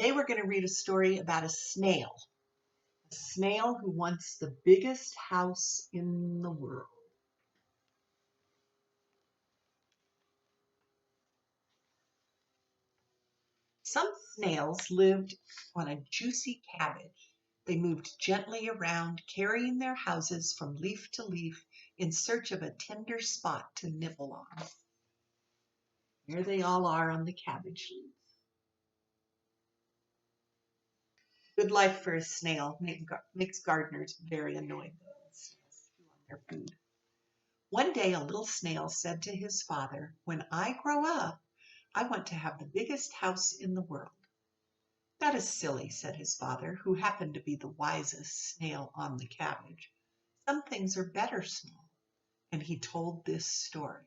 Today we're going to read a story about a snail who wants the biggest house in the world. Some snails lived on a juicy cabbage. They moved gently around, carrying their houses from leaf to leaf in search of a tender spot to nibble on. Here they all are on the cabbage leaves. Good life for a snail makes gardeners very annoyed though. Snails chew on their food. One day a little snail said to his father, "When I grow up, I want to have the biggest house in the world." "That is silly," said his father, who happened to be the wisest snail on the cabbage. "Some things are better small." And he told this story.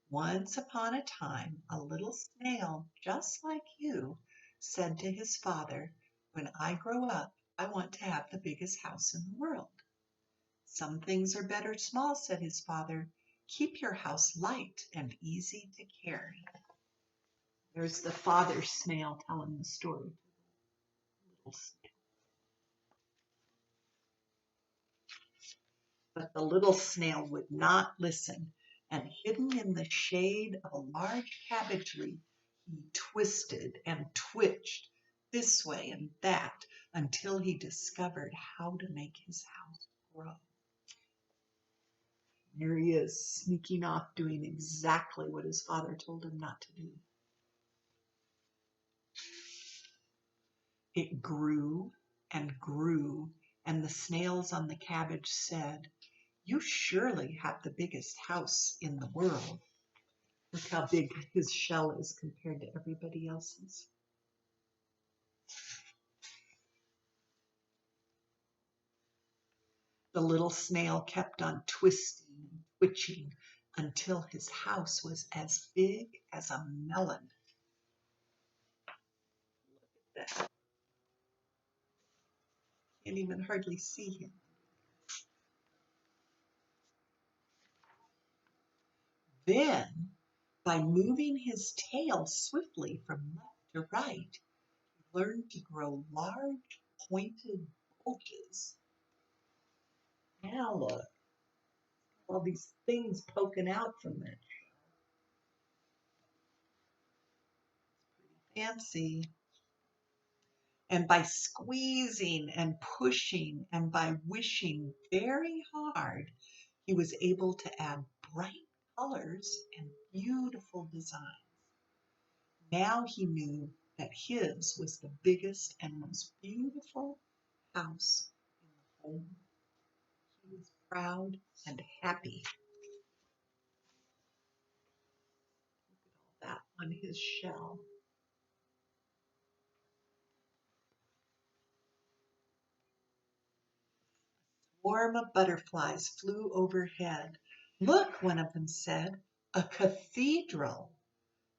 Once upon a time, a little snail just like you said to his father, "When I grow up, I want to have the biggest house in the world." "Some things are better small," said his father. "Keep your house light and easy to carry." There's the father snail telling the story to the little snail. But the little snail would not listen, and hidden in the shade of a large cabbage leaf, he twisted and twitched this way and that until he discovered how to make his house grow. There he is, sneaking off, doing exactly what his father told him not to do. It grew and grew, and the snails on the cabbage said, "You surely have the biggest house in the world." Look how big his shell is compared to everybody else's. The little snail kept on twisting and twitching until his house was as big as a melon. Look at that. Can't even hardly see him. Then, by moving his tail swiftly from left to right, he learned to grow large, pointed bulges. Now look, all these things poking out from it. Fancy. And by squeezing and pushing and by wishing very hard, he was able to add bright colors and beautiful designs. Now he knew that his was the biggest and most beautiful house in the whole world. He was proud and happy. Look at all that on his shell. A swarm of butterflies flew overhead. "Look," one of them said, "a cathedral."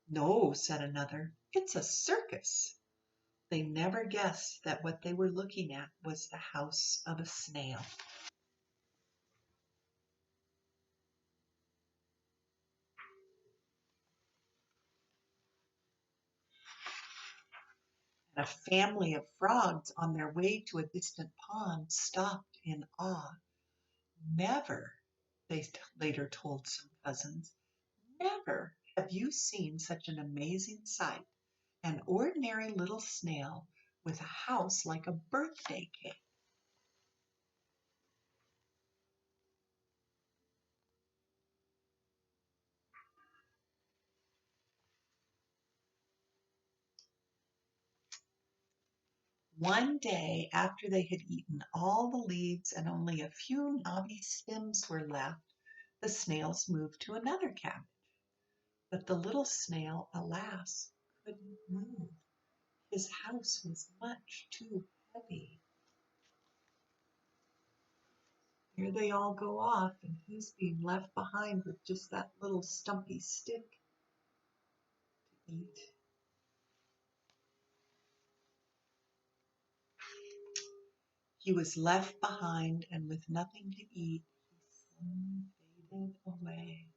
"No," said another, "it's a circus." They never guessed that what they were looking at was the house of a snail. And a family of frogs on their way to a distant pond stopped in awe. "Never," they later told some cousins, "never have you seen such an amazing sight. An ordinary little snail with a house like a birthday cake." One day, after they had eaten all the leaves and only a few knobby stems were left, the snails moved to another cabbage. But the little snail, alas, couldn't move. His house was much too heavy. Here they all go off, and he's being left behind with just that little stumpy stick to eat. He was left behind, and with nothing to eat, he soon faded away.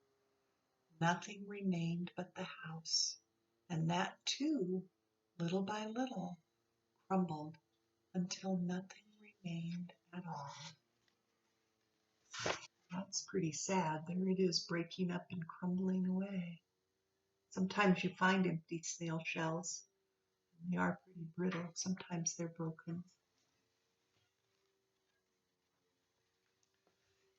Nothing remained but the house, and that too little by little, crumbled until nothing remained at all. That's pretty sad. There it is, breaking up and crumbling away. Sometimes you find empty snail shells. They are pretty brittle. Sometimes they're broken.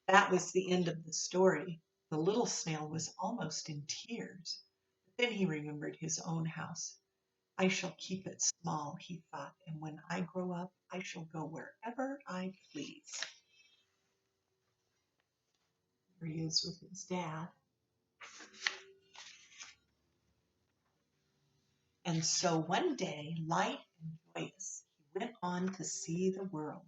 That was the end of the story. The little snail was almost in tears. But then he remembered his own house. I shall keep it small, he thought, and when I grow up, I shall go wherever I please. There he is with his dad. And so one day, light and joyous, he went on to see the world.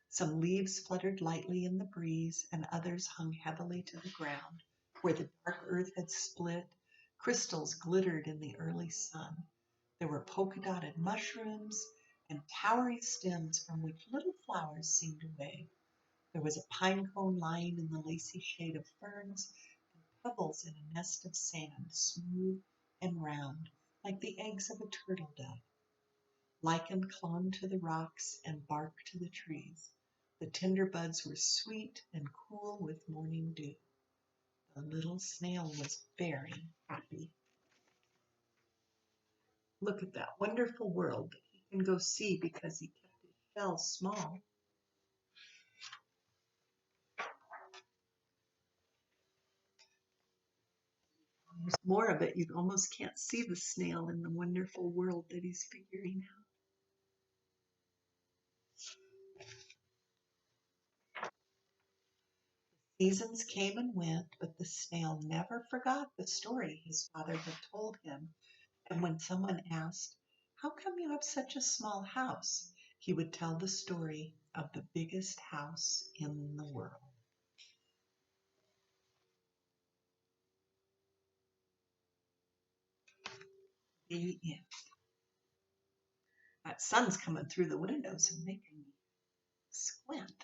Some leaves fluttered lightly in the breeze, and others hung heavily to the ground. Where the dark earth had split, crystals glittered in the early sun. There were polka-dotted mushrooms and towery stems from which little flowers seemed to wave. There was a pine cone lying in the lacy shade of ferns, and pebbles in a nest of sand, smooth and round, like the eggs of a turtle dove. Lichen clung to the rocks and bark to the trees. The tender buds were sweet and cool with morning dew. The little snail was very happy. Look at that wonderful world that he can go see because he kept his shell small. There's more of it. You almost can't see the snail in the wonderful world that he's figuring out. Seasons came and went, but the snail never forgot the story his father had told him. And when someone asked, how come you have such a small house? He would tell the story of the biggest house in the world. The end. That sun's coming through the windows and making me squint.